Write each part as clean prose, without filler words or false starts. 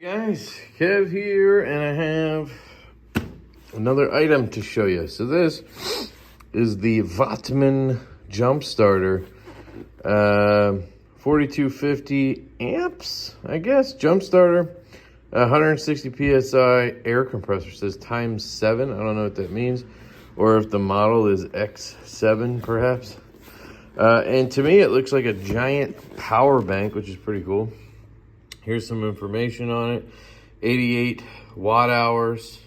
Guys, Kev here, and I have another item to show you. So this is the Wattmann jump starter, 4250 amps, I guess, jump starter, 160 psi air compressor. It says ×7. I don't know what that means, or if the model is X7 perhaps. And to me, it looks like a giant power bank, which is pretty cool. Here's some information on it. 88 watt hours.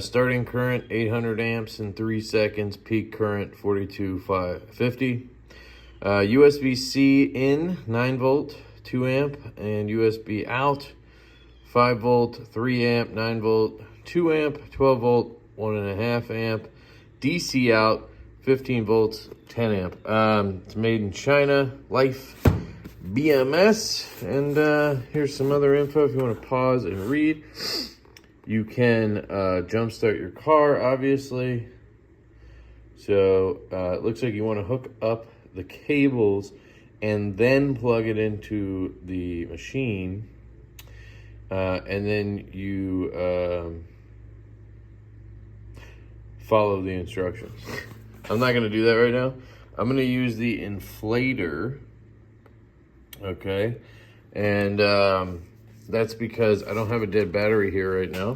Starting current 800 amps in 3 seconds. Peak current 4250. USB-C in 9 volt 2 amp, and USB out 5 volt 3 amp 9 volt 2 amp 12 volt 1.5 amp. DC out 15 volts 10 amp. It's made in China. Life BMS, and here's some other info if you want to pause and read. You can jumpstart your car, obviously. So it looks like you want to hook up the cables and then plug it into the machine, and then you follow the instructions. I'm not going to do that right now. I'm going to use the inflator. Okay, and that's because I don't have a dead battery here right now,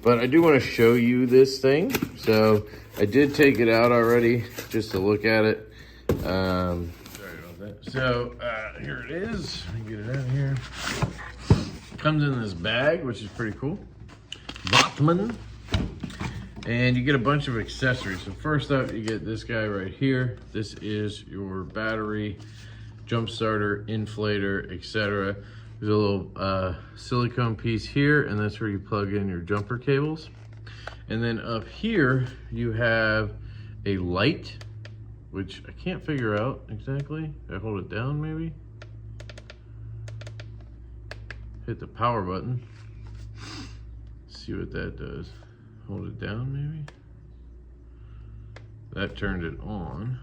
but I do want to show you this thing. So I did take it out already just to look at it. Sorry about that. So here it is. Let me get it out here. Comes in this bag, which is pretty cool. Wattmann. And you get a bunch of accessories. So first up, you get this guy right here. This is your battery, jump starter, inflator, etc. There's a little silicone piece here, and that's where you plug in your jumper cables. And then up here you have a light, which I can't figure out exactly. I hold it down, maybe hit the power button. Let's see what that does. Hold it down, maybe that turned it on.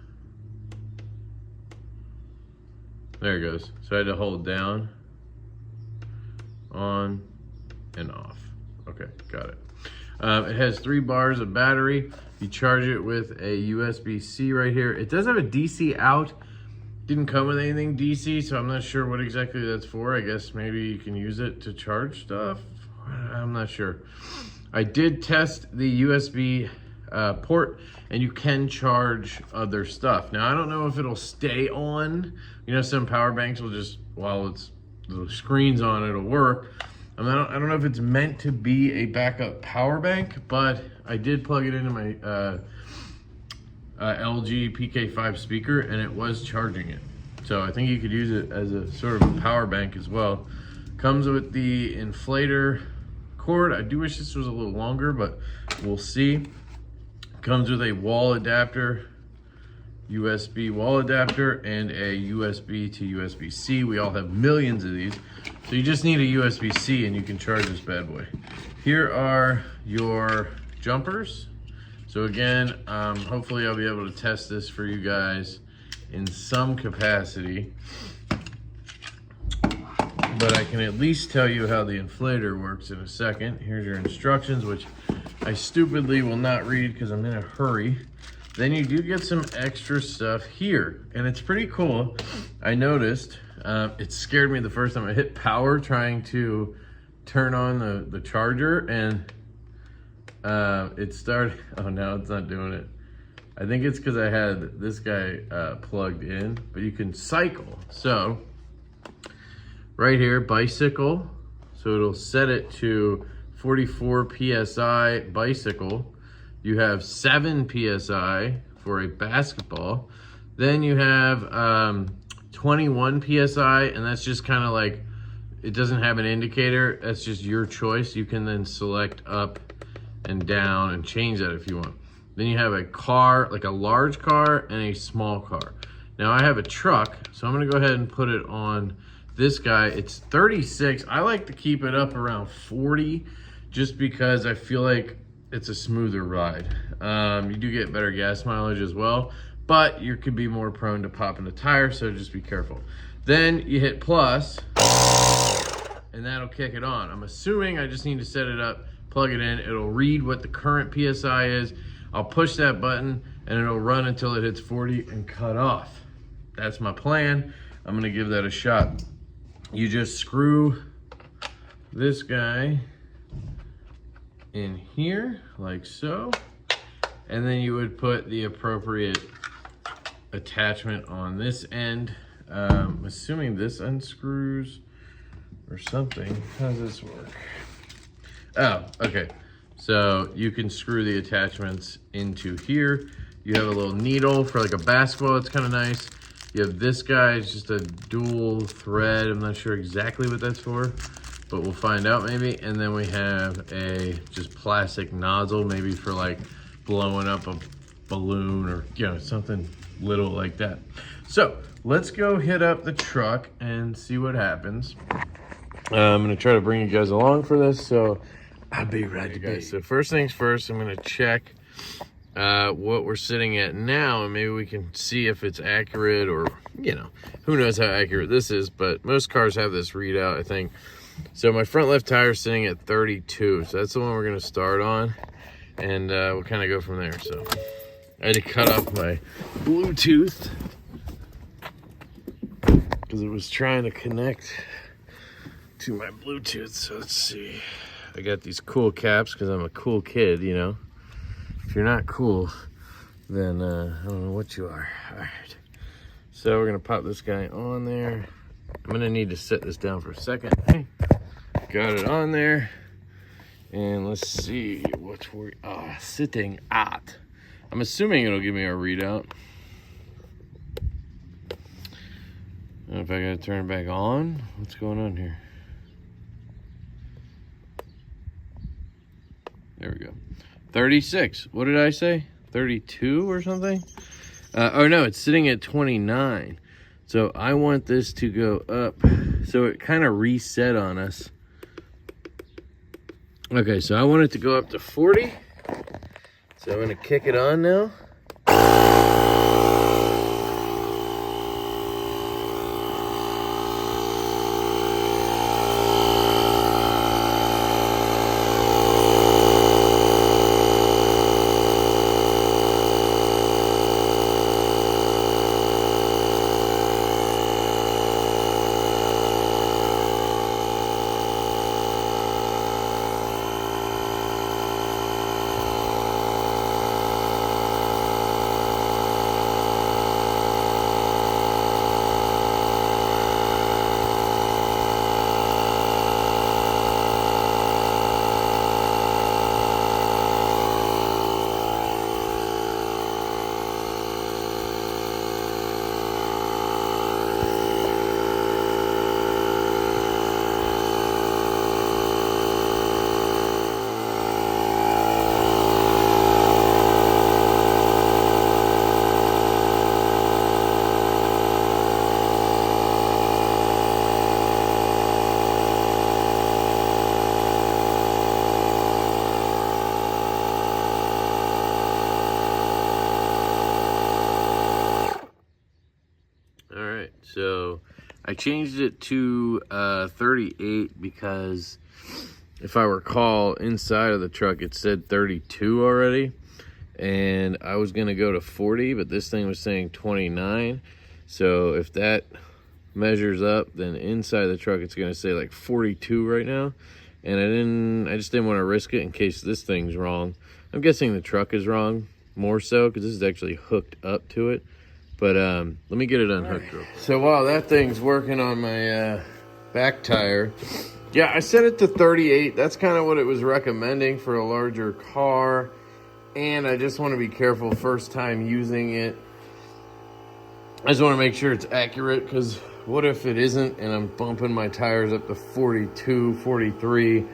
There it goes. So I had to hold down, on, and off. Okay, got it. It has 3 bars of battery. You charge it with a USB-C right here. It does have a DC out. Didn't come with anything DC, so I'm not sure what exactly that's for. I guess maybe you can use it to charge stuff. I'm not sure. I did test the USB port, and you can charge other stuff. Now, I don't know if it'll stay on. You know, some power banks will just, while it's the screen's on, it'll work. I don't know if it's meant to be a backup power bank, but I did plug it into my LG PK5 speaker, and it was charging it. So I think you could use it as a sort of a power bank as well. Comes with the inflator cord. I do wish this was a little longer, but we'll see. Comes with a wall adapter, USB wall adapter, and a USB to USB-C. We all have millions of these. So you just need a USB-C and you can charge this bad boy. Here are your jumpers. So again, hopefully I'll be able to test this for you guys in some capacity. But I can at least tell you how the inflator works in a second. Here's your instructions, which I stupidly will not read because I'm in a hurry. Then you do get some extra stuff here, and it's pretty cool. I noticed, it scared me the first time I hit power trying to turn on the charger, and it started, oh, now it's not doing it. I think it's because I had this guy plugged in, but you can cycle. So right here, bicycle. So it'll set it to 44 PSI bicycle. You have 7 PSI for a basketball. Then you have 21 PSI, and that's just kind of like, it doesn't have an indicator. That's just your choice. You can then select up and down and change that if you want. Then you have a car, like a large car and a small car. Now I have a truck, so I'm gonna go ahead and put it on this guy. It's 36. I like to keep it up around 40 just because I feel like it's a smoother ride. You do get better gas mileage as well, but you could be more prone to popping a tire, so just be careful. Then you hit plus, and that'll kick it on. I'm assuming I just need to set it up, plug it in, it'll read what the current PSI is. I'll push that button and it'll run until it hits 40 and cut off. That's my plan. I'm gonna give that a shot. You just screw this guy in here like so, and then you would put the appropriate attachment on this end. I'm assuming this unscrews or something. How does this work? Oh, okay. So you can screw the attachments into here. You have a little needle for like a basketball. It's kind of nice. You have this guy. It's just a dual thread. I'm not sure exactly what that's for, but we'll find out maybe. And then we have a just plastic nozzle, maybe for like blowing up a balloon or, you know, something little like that. So let's go hit up the truck and see what happens. I'm gonna try to bring you guys along for this, so I'll be right back. So first things first, I'm gonna check what we're sitting at now, and maybe we can see if it's accurate, or, you know, who knows how accurate this is, but most cars have this readout, I think. So my front left tire is sitting at 32, so that's the one we're gonna start on, and we'll kind of go from there. So I had to cut off my Bluetooth because it was trying to connect to my Bluetooth. So let's see. I got these cool caps because I'm a cool kid, you know. If you're not cool, then I don't know what you are. All right. So we're gonna pop this guy on there. I'm gonna need to set this down for a second. Got it on there. And let's see what we're sitting at. I'm assuming it'll give me a readout. I don't know if I gotta turn it back on. What's going on here? There we go. 36. What did I say? 32 or something? Oh no, it's sitting at 29. So I want this to go up. So it kind of reset on us. Okay, so I want it to go up to 40. So I'm gonna kick it on now. So I changed it to 38 because if I recall, inside of the truck it said 32 already, and I was gonna go to 40, but this thing was saying 29. So if that measures up, then inside the truck it's gonna say like 42 right now, and I just didn't want to risk it in case this thing's wrong. I'm guessing the truck is wrong more so because this is actually hooked up to it. But let me get it unhooked real quick. So while that thing's working on my back tire, yeah, I set it to 38. That's kind of what it was recommending for a larger car. And I just want to be careful first time using it. I just want to make sure it's accurate, because what if it isn't and I'm bumping my tires up to 42, 43?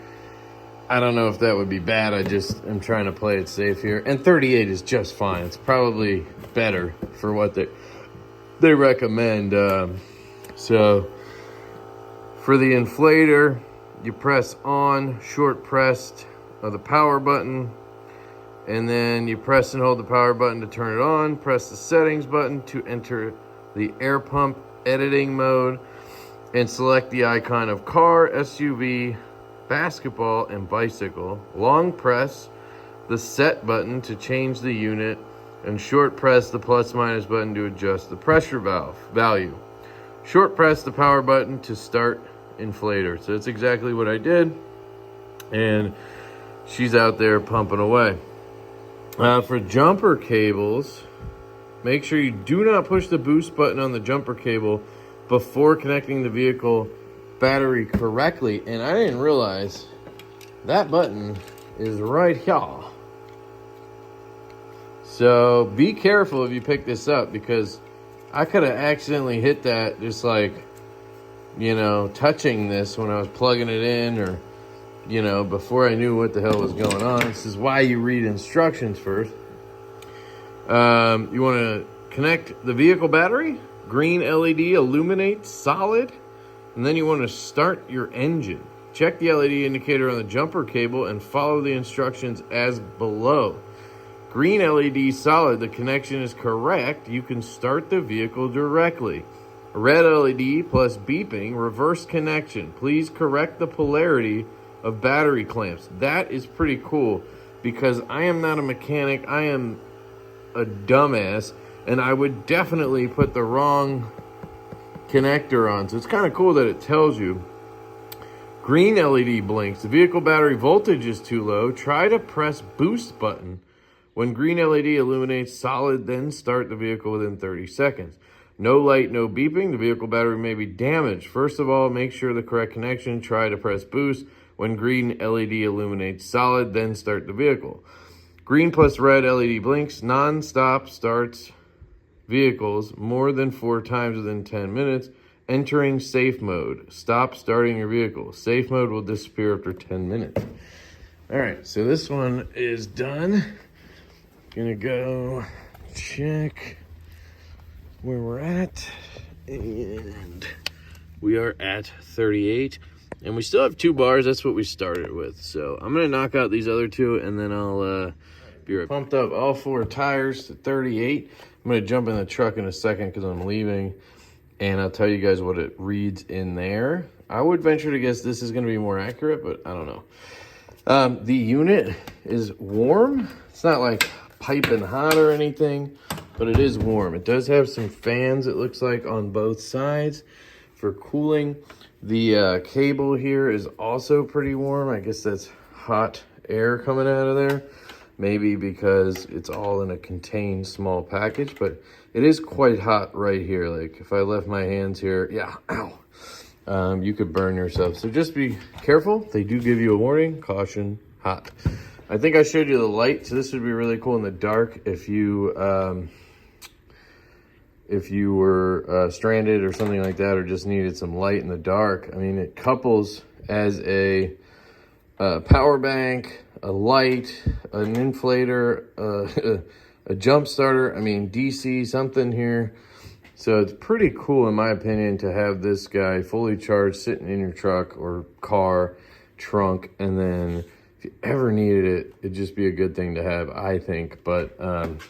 I don't know if that would be bad. I'm trying to play it safe here. And 38 is just fine. It's probably better for what they recommend. So for the inflator, you press on, short pressed of the power button, and then you press and hold the power button to turn it on. Press the settings button to enter the air pump editing mode. and select the icon of car, SUV, basketball, and bicycle. Long press the set button to change the unit, and short press the plus minus button to adjust the pressure value. Short press the power button to start inflator. So that's exactly what I did, and she's out there pumping away. For jumper cables, make sure you do not push the boost button on the jumper cable before connecting the vehicle battery correctly. And I didn't realize that button is right here. So be careful if you pick this up, because I could have accidentally hit that just like, you know, touching this when I was plugging it in, or, you know, before I knew what the hell was going on. This is why you read instructions first. You want to connect the vehicle battery. Green LED illuminates solid. And then you want to start your engine. Check the LED indicator on the jumper cable and follow the instructions as below. Green LED solid, the connection is correct. You can start the vehicle directly. Red LED plus beeping, reverse connection. Please correct the polarity of battery clamps. That is pretty cool, because I am not a mechanic. I am a dumbass, and I would definitely put the wrong connector on. So it's kind of cool that it tells you. Green LED blinks. The vehicle battery voltage is too low. Try to press boost button. When green LED illuminates solid, then start the vehicle within 30 seconds. No light, no beeping. The vehicle battery may be damaged. First of all, make sure the correct connection. Try to press boost. When green LED illuminates solid, then start the vehicle. Green plus red LED blinks. Non-stop starts vehicles more than 4 times within 10 minutes. Entering safe mode. Stop starting your vehicle. Safe mode will disappear after 10 minutes. All right, so this one is done. Gonna go check where we're at, and we are at 38, and we still have 2 bars. That's what we started with. So I'm gonna knock out these other 2, and then I'll be right back. Pumped up all 4 tires to 38. I'm gonna jump in the truck in a second because I'm leaving, and I'll tell you guys what it reads in there. I would venture to guess this is gonna be more accurate, but I don't know. The unit is warm. It's not like piping hot or anything, but it is warm. It does have some fans, it looks like, on both sides for cooling. The cable here is also pretty warm. I guess that's hot air coming out of there, maybe because it's all in a contained small package, but it is quite hot right here. Like if I left my hands here, yeah, ow, you could burn yourself. So just be careful. They do give you a warning, caution, hot. I think I showed you the light, so this would be really cool in the dark if you were stranded or something like that, or just needed some light in the dark. I mean, it couples as a power bank, a light, an inflator, a jump starter. I mean, DC something here. So it's pretty cool, in my opinion, to have this guy fully charged sitting in your truck or car trunk, and then if you ever needed it, it'd just be a good thing to have, I think. But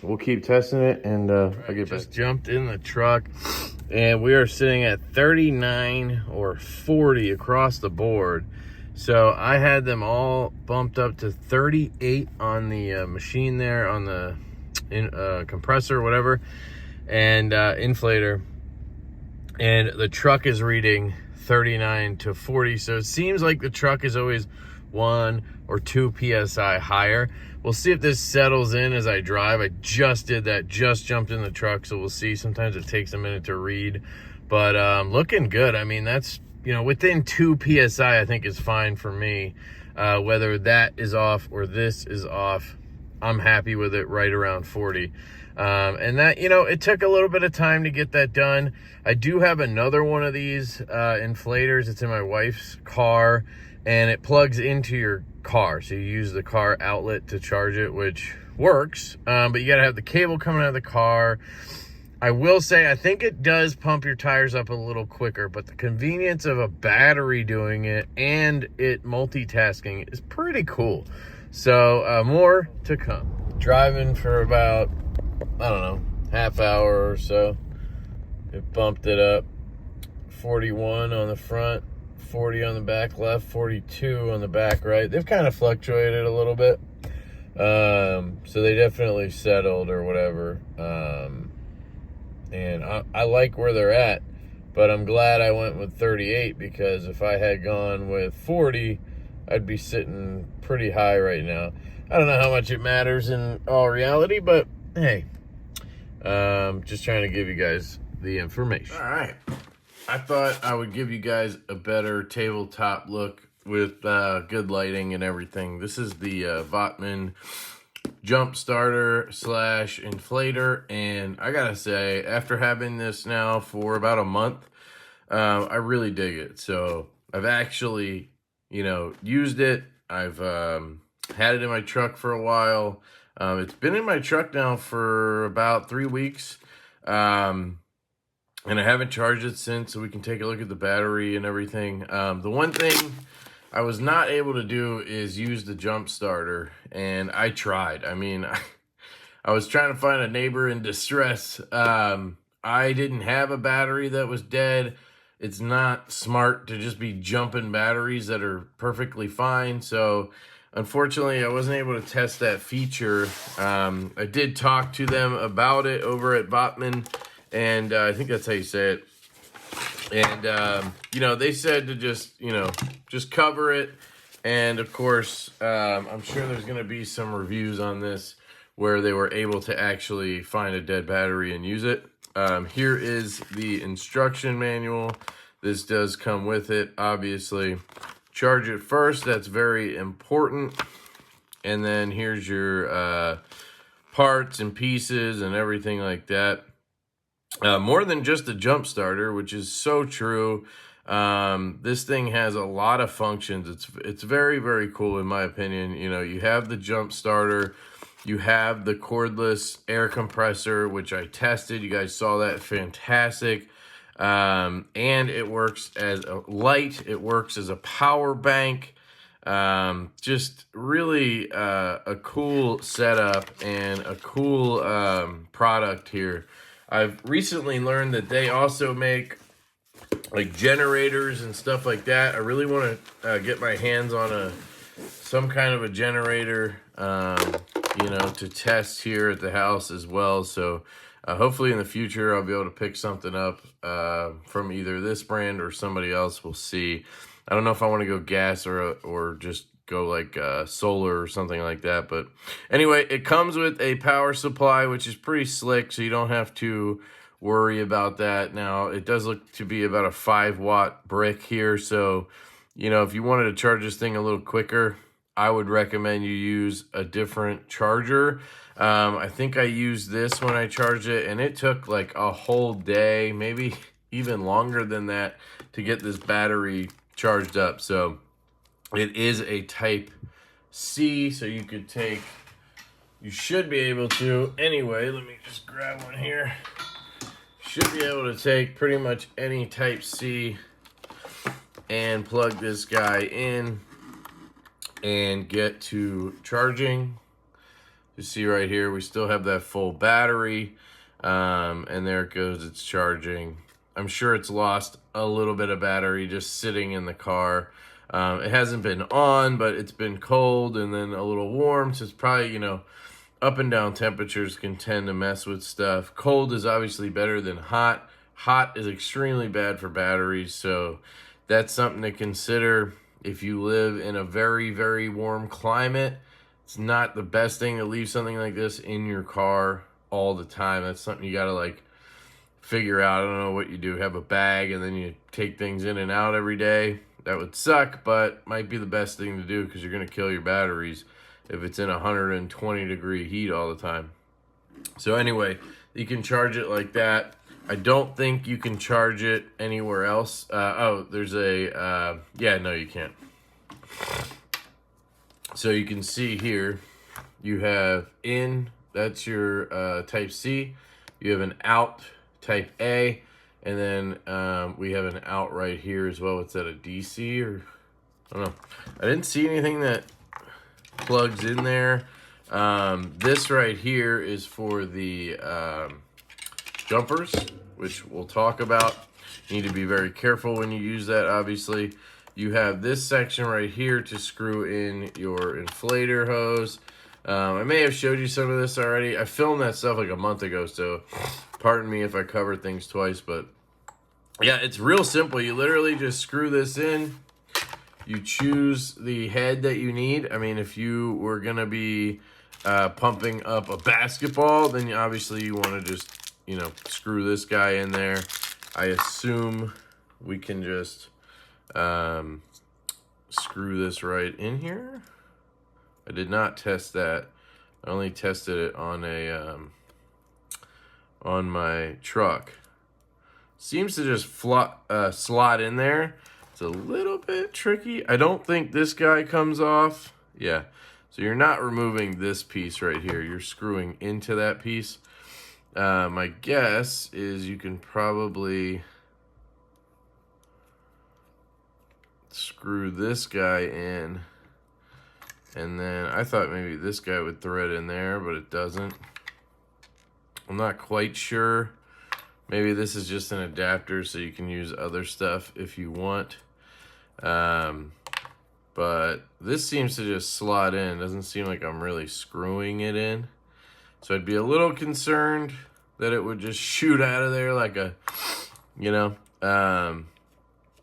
we'll keep testing it, and I'll get back. Just jumped in the truck, and we are sitting at 39 or 40 across the board. So I had them all bumped up to 38 on the machine there, on the compressor, whatever, and inflator. And the truck is reading 39 to 40. So it seems like the truck is always 1 or 2 PSI higher. We'll see if this settles in as I drive. I just did that, just jumped in the truck, so we'll see. Sometimes it takes a minute to read, but looking good. I mean, that's, you know, within 2 PSI, I think is fine for me. Whether that is off or this is off, I'm happy with it right around 40. And that, you know, it took a little bit of time to get that done. I do have another one of these inflators. It's in my wife's car, and it plugs into your car. So you use the car outlet to charge it, which works. But you got to have the cable coming out of the car. I will say, I think it does pump your tires up a little quicker, but the convenience of a battery doing it and it multitasking is pretty cool. So more to come. Driving for about, I don't know, half hour or so. It bumped it up 41 on the front, 40 on the back left, 42 on the back right. They've kind of fluctuated a little bit. So they definitely settled or whatever. And I like where they're at, but I'm glad I went with 38, because if I had gone with 40, I'd be sitting pretty high right now. I don't know how much it matters in all reality, but hey, just trying to give you guys the information. All right. I thought I would give you guys a better tabletop look with good lighting and everything. This is the Votman jump starter slash inflator, and I gotta say, after having this now for about a month, I really dig it. So I've actually, used it. I've had it in my truck for a while. It's been in my truck now for about 3 weeks, and I haven't charged it since, so we can take a look at the battery and everything. The one thing I was not able to do is use the jump starter, and I tried. I mean, I was trying to find a neighbor in distress. I didn't have a battery that was dead. It's not smart to just be jumping batteries that are perfectly fine. So unfortunately, I wasn't able to test that feature. I did talk to them about it over at Votman, and I think that's how you say it. And, they said to just cover it. And of course, I'm sure there's going to be some reviews on this where they were able to actually find a dead battery and use it. Here is the instruction manual. This does come with it, obviously. Charge it first. That's very important. And then here's your parts and pieces and everything like that. More than just a jump starter, which is so true. This thing has a lot of functions. It's very, very cool in my opinion. You have the jump starter, you have the cordless air compressor, which I tested. You guys saw that, fantastic. And it works as a light. It works as a power bank. Just really a cool setup and a cool product here. I've recently learned that they also make like generators and stuff like that. I really want to get my hands on some kind of a generator, to test here at the house as well. So hopefully in the future I'll be able to pick something up from either this brand or somebody else. We'll see. I don't know if I want to go gas or just go like solar or something like that. But anyway, it comes with a power supply, which is pretty slick, so you don't have to worry about that. Now, it does look to be about a 5-watt brick here. So, if you wanted to charge this thing a little quicker, I would recommend you use a different charger. I think I used this when I charged it, and it took like a whole day, maybe even longer than that, to get this battery charged up. So it is a type C, so you should be able to, anyway, let me just grab one here. Should be able to take pretty much any type C and plug this guy in and get to charging. You see right here, we still have that full battery, and there it goes, it's charging. I'm sure it's lost a little bit of battery just sitting in the car. It hasn't been on, but it's been cold and then a little warm, so it's probably, up and down temperatures can tend to mess with stuff. Cold is obviously better than hot. Hot is extremely bad for batteries, so that's something to consider. If you live in a very, very warm climate, it's not the best thing to leave something like this in your car all the time. That's something you gotta figure out. I don't know what you do. Have a bag and then you take things in and out every day. That would suck, but might be the best thing to do because you're gonna kill your batteries if it's in 120-degree heat all the time. So anyway, you can charge it like that. I don't think you can charge it anywhere else. There's a, no, you can't. So you can see here, you have in, that's your type C. You have an out, type A. And then we have an out right here as well. What's that, a DC or, I don't know. I didn't see anything that plugs in there. This right here is for the jumpers, which we'll talk about. You need to be very careful when you use that, obviously. You have this section right here to screw in your inflator hose. I may have showed you some of this already. I filmed that stuff like a month ago, so pardon me if I cover things twice, but yeah, it's real simple. You literally just screw this in. You choose the head that you need. I mean, if you were gonna be pumping up a basketball, then obviously you wanna just, you know, screw this guy in there. I assume we can just screw this right in here. I did not test that. I only tested it on a on my truck. Seems to just slot in there. It's a little bit tricky. I don't think this guy comes off. Yeah, so you're not removing this piece right here. You're screwing into that piece. My guess is you can probably screw this guy in, and then I thought maybe this guy would thread in there, but it doesn't. I'm not quite sure. Maybe this is just an adapter so you can use other stuff if you want. But this seems to just slot in. Doesn't seem like I'm really screwing it in. So I'd be a little concerned that it would just shoot out of there like a, you know,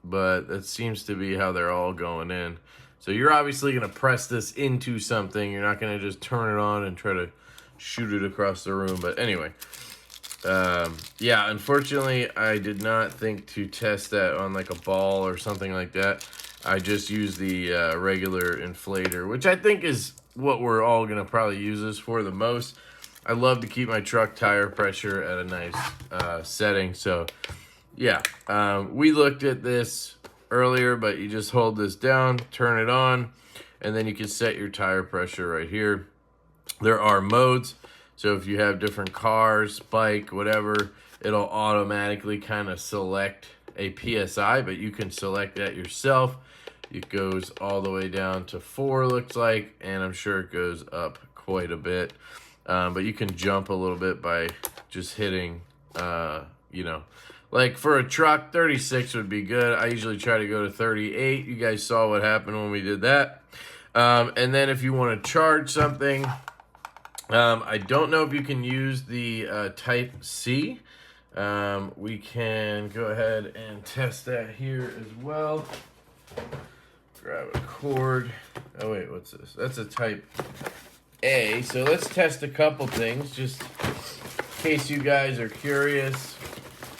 but that seems to be how they're all going in. So you're obviously going to press this into something. You're not going to just turn it on and try to shoot it across the room. But anyway, yeah, unfortunately, I did not think to test that on like a ball or something like that. I just used the regular inflator, which I think is what we're all going to probably use this for the most. I love to keep my truck tire pressure at a nice setting. So yeah, we looked at this earlier, but you just hold this down, turn it on, and then you can set your tire pressure right here. There are modes. So if you have different cars, bike, whatever, it'll automatically kind of select a PSI, but you can select that yourself. It goes all the way down to 4, looks like, and I'm sure it goes up quite a bit. But you can jump a little bit by just hitting, you know, like for a truck, 36 would be good. I usually try to go to 38. You guys saw what happened when we did that. And then if you want to charge something, I don't know if you can use the Type C. We can go ahead and test that here as well. Grab a cord. Oh wait, what's this? That's a Type A. So let's test a couple things just in case you guys are curious.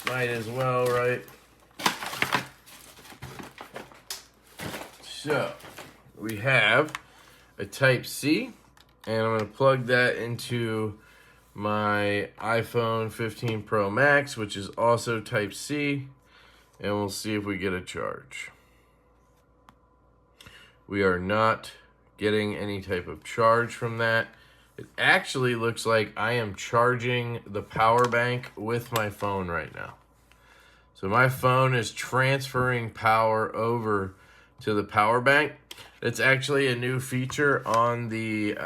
Might as well, right? So we have a Type C, and I'm going to plug that into my iPhone 15 Pro Max, which is also Type C, and we'll see if we get a charge. We are not getting any type of charge from that. It actually looks like I am charging the power bank with my phone right now. So my phone is transferring power over to the power bank. It's actually a new feature on the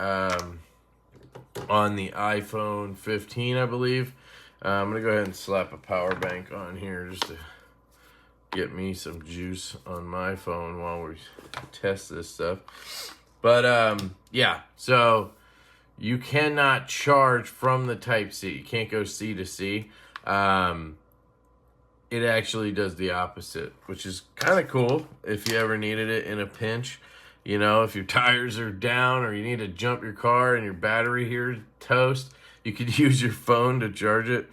iPhone 15, I believe. I'm gonna go ahead and slap a power bank on here just to get me some juice on my phone while we test this stuff. But yeah, so you cannot charge from the Type C. You can't go C to C. It actually does the opposite, which is kind of cool if you ever needed it in a pinch. You know, if your tires are down or you need to jump your car and your battery here is toast, you could use your phone to charge it.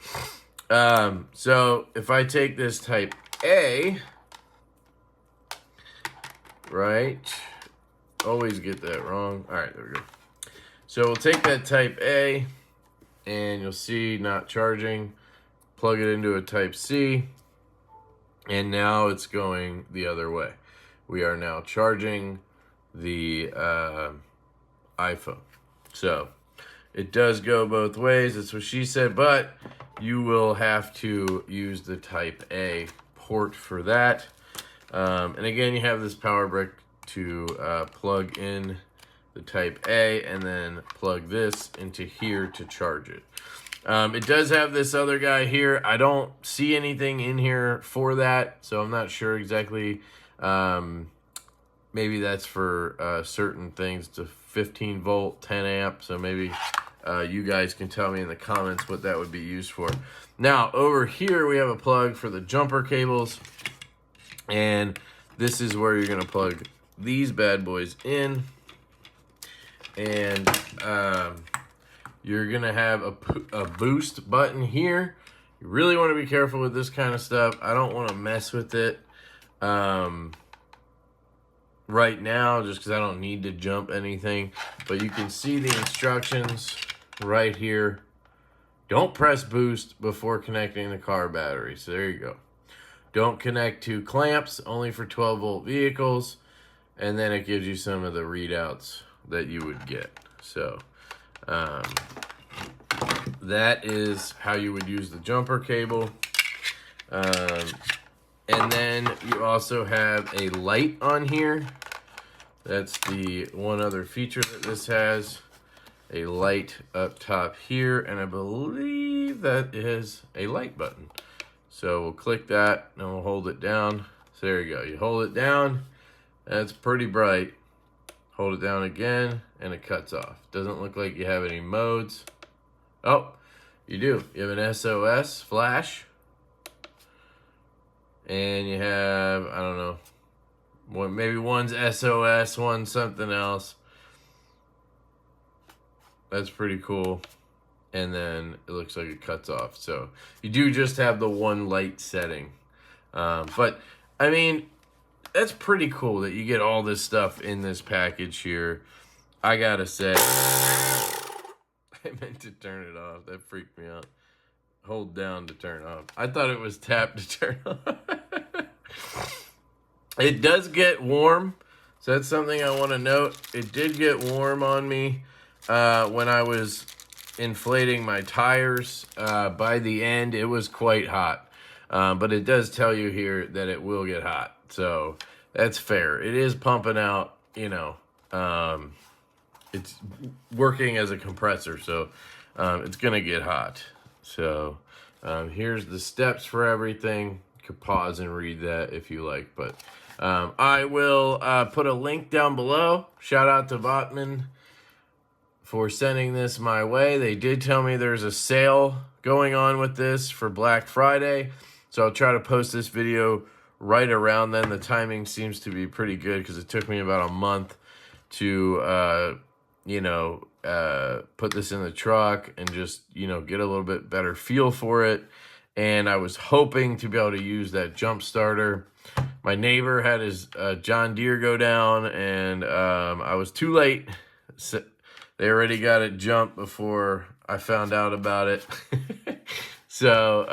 So if I take this Type A, right, always get that wrong. All right, there we go. So we'll take that Type A, and you'll see not charging. Plug it into a Type C, and now it's going the other way. We are now charging the iPhone. So it does go both ways. That's what she said, but you will have to use the Type A port for that. And again, you have this power brick to plug in the Type A and then plug this into here to charge it. It does have this other guy here. I don't see anything in here for that, so I'm not sure exactly. Maybe that's for certain things to 15 volt, 10 amp. So maybe you guys can tell me in the comments what that would be used for. Now, over here, we have a plug for the jumper cables. And this is where you're going to plug these bad boys in. And you're going to have a boost button here. You really want to be careful with this kind of stuff. I don't want to mess with it right now just because I don't need to jump anything. But you can see the instructions right here. Don't press boost before connecting the car battery. So there you go. Don't connect to clamps, only for 12 volt vehicles. And then it gives you some of the readouts that you would get. So that is how you would use the jumper cable. And then you also have a light on here. That's the one other feature that this has. A light up top here, and I believe that is a light button. So we'll click that and we'll hold it down. So there you go. You hold it down, that's pretty bright. Hold it down again, and it cuts off. Doesn't look like you have any modes. Oh, you do. You have an SOS flash. And you have, I don't know, maybe one's SOS, one's something else. That's pretty cool. And then it looks like it cuts off. So you do just have the one light setting. But, I mean, that's pretty cool that you get all this stuff in this package here. I gotta say, I meant to turn it off. That freaked me out. Hold down to turn off. I thought it was tap to turn off. It does get warm, so that's something I want to note. It did get warm on me when I was inflating my tires. By the end, it was quite hot. But it does tell you here that it will get hot, so that's fair. It is pumping out, you know, it's working as a compressor, so it's going to get hot. So here's the steps for everything. You could pause and read that if you like, but I will put a link down below. Shout out to Botman for sending this my way. They did tell me there's a sale going on with this for Black Friday, so I'll try to post this video right around then. The timing seems to be pretty good because it took me about a month to put this in the truck and just, you know, get a little bit better feel for it. And I was hoping to be able to use that jump starter. My neighbor had his John Deere go down, and I was too late. So they already got it jumped before I found out about it. So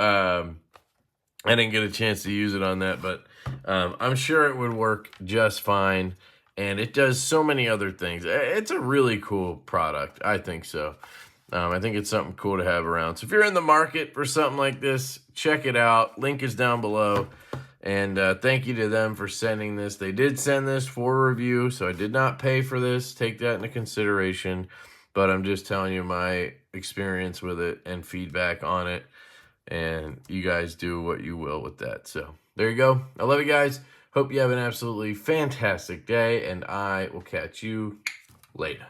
I didn't get a chance to use it on that, but I'm sure it would work just fine. And it does so many other things. It's a really cool product. I think so. I think it's something cool to have around. So if you're in the market for something like this, check it out. Link is down below. And thank you to them for sending this. They did send this for review, so I did not pay for this. Take that into consideration. But I'm just telling you my experience with it and feedback on it. And you guys do what you will with that. So there you go. I love you guys. Hope you have an absolutely fantastic day, and I will catch you later.